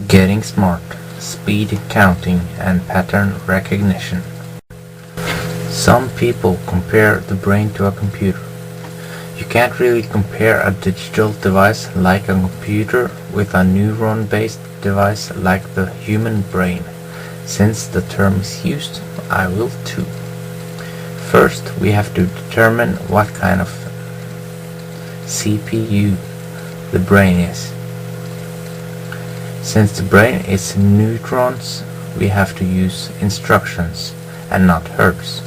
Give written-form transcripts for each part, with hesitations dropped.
Getting smart, speed counting and pattern recognition. Some people compare the brain to a computer. You can't really compare a digital device like a computer with a neuron-based device like the human brain. Since the term is used, I will too. First, we have to determine what kind of CPU the brain is. Since the brain is neurons, we have to use instructions and not hertz.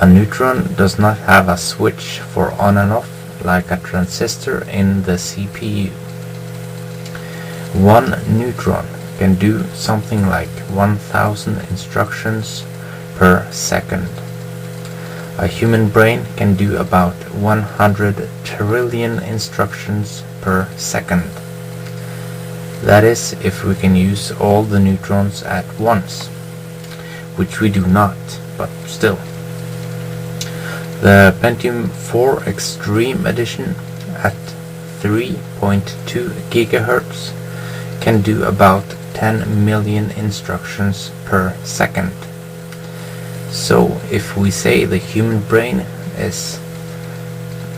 A neutron does not have a switch for on and off like a transistor in the CPU. One neutron can do something like 1000 instructions per second. A human brain can do about 100 trillion instructions per second. That is, if we can use all the neutrons at once, which we do not, but still. The Pentium 4 Extreme Edition at 3.2 GHz can do about 10 million instructions per second. So if we say the human brain is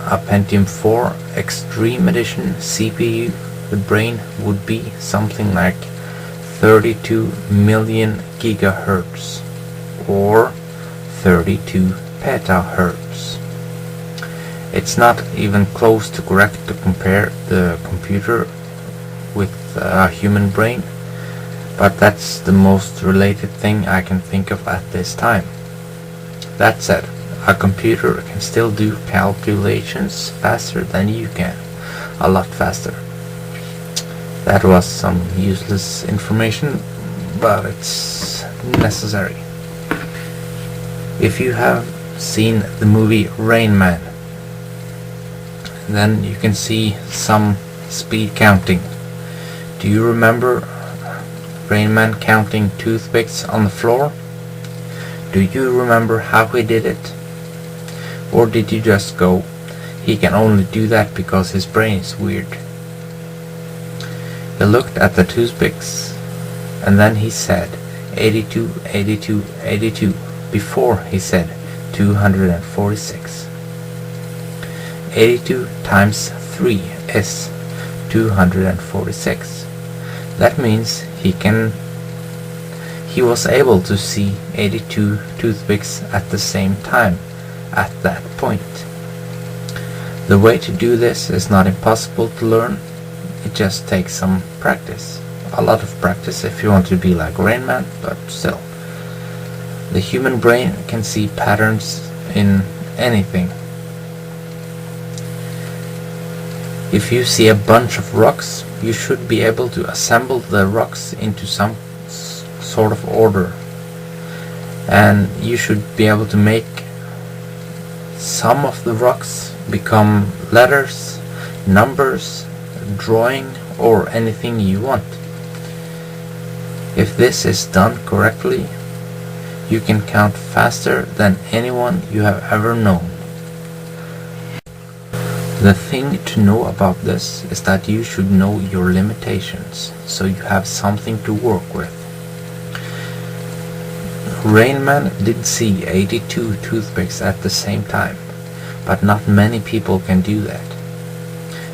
a Pentium 4 Extreme Edition CPU, the brain would be something like 32 million gigahertz or 32 petahertz. It's not even close to correct to compare the computer with a human brain, but that's the most related thing I can think of at this time. That said, a computer can still do calculations faster than you can, a lot faster. That was some useless information, but it's necessary. If you have seen the movie Rain Man, then you can see some speed counting. Do you remember Rain Man counting toothpicks on the floor? Do you remember how he did it? Or did you just go, he can only do that because his brain is weird? He looked at the toothpicks and then he said 82, 82, 82 before he said 246. 82 times 3 is 246. That means he was able to see 82 toothpicks at the same time at that point. The way to do this is not impossible to learn. It just takes some practice. A lot of practice if you want to be like Rain Man, but still. The human brain can see patterns in anything. If you see a bunch of rocks, you should be able to assemble the rocks into some sort of order. And you should be able to make some of the rocks become letters, numbers, drawing, or anything you want. If this is done correctly, you can count faster than anyone you have ever known. The thing to know about this is that you should know your limitations, so you have something to work with. Rain Man did see 82 toothpicks at the same time, but not many people can do that.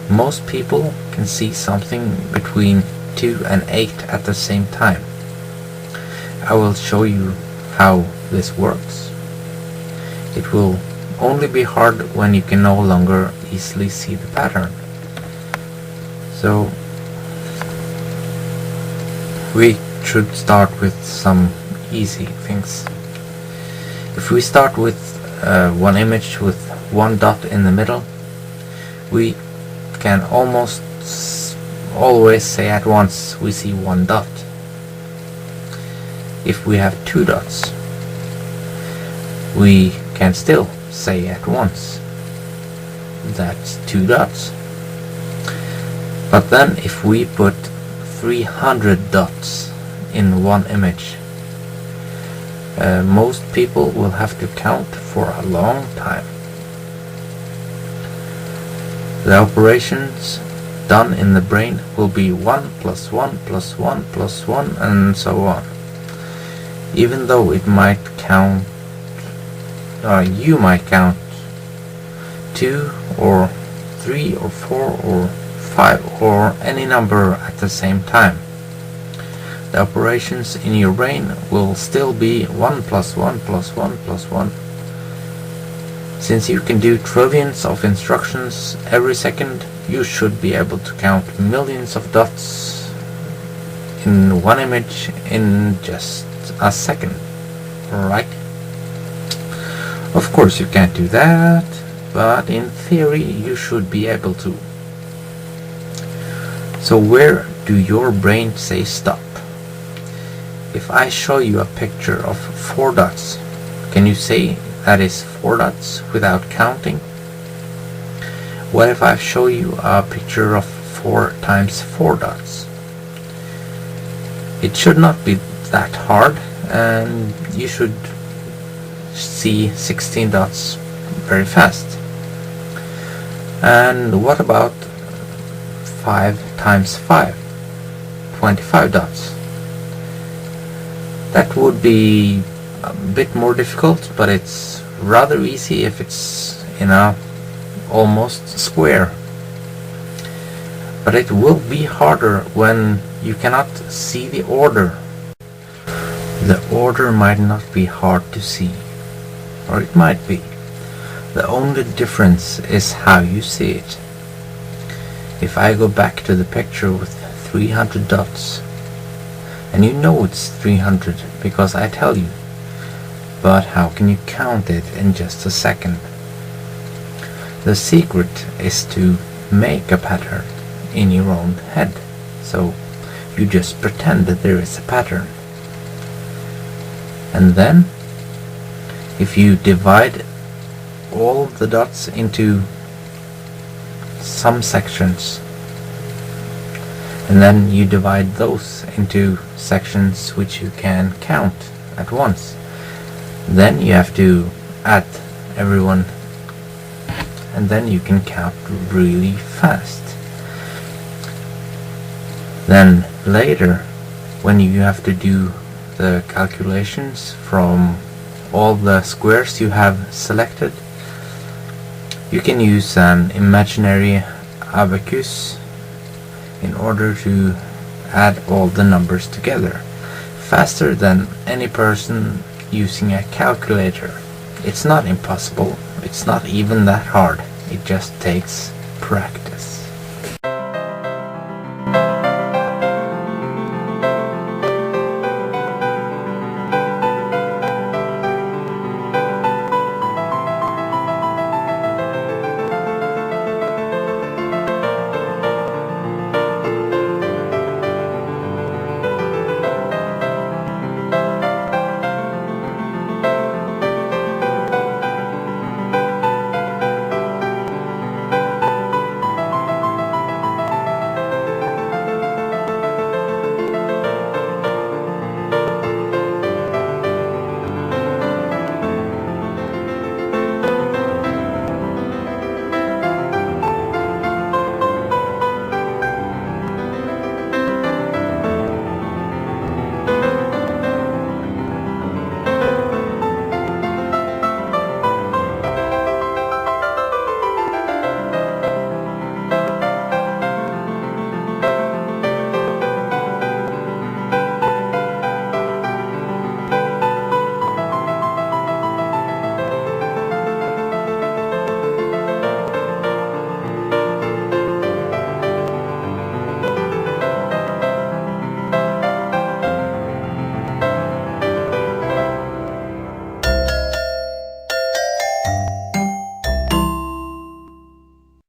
Most people can see something between 2 and 8 at the same time. I will show you how this works. It will only be hard when you can no longer easily see the pattern. So we should start with some easy things. If we start with one image with one dot in the middle, we can almost always say at once we see one dot. If we have two dots, we can still say at once that's two dots. But then if we put 300 dots in one image, most people will have to count for a long time. The operations done in the brain will be 1 plus 1 plus 1 plus 1 and so on. Even though it might count, you might count 2 or 3 or 4 or 5 or any number at the same time. The operations in your brain will still be 1 plus 1 plus 1 plus 1. Since you can do trillions of instructions every second, you should be able to count millions of dots in one image in just a second, right? Of course you can't do that, but in theory you should be able to. So where do your brain say stop? If I show you a picture of 4 dots, can you say that is 4 dots without counting? What if I show you a picture of 4 times 4 dots? It should not be that hard, and you should see 16 dots very fast. And what about 5 times 5? 25 dots. That would be a bit more difficult, but it's rather easy if it's in a almost square. But it will be harder when you cannot see the order. The order might not be hard to see, or it might be. The only difference is how you see it. If I go back to the picture with 300 dots, and you know it's 300 because I tell you, but how can you count it in just a second? The secret is to make a pattern in your own head, so you just pretend that there is a pattern. And then, if you divide all the dots into some sections, and then you divide those into sections which you can count at once, then you have to add everyone, and then you can count really fast. Then later, when you have to do the calculations from all the squares you have selected, you can use an imaginary abacus in order to add all the numbers together faster than any person using a calculator. It's not impossible, it's not even that hard, it just takes practice.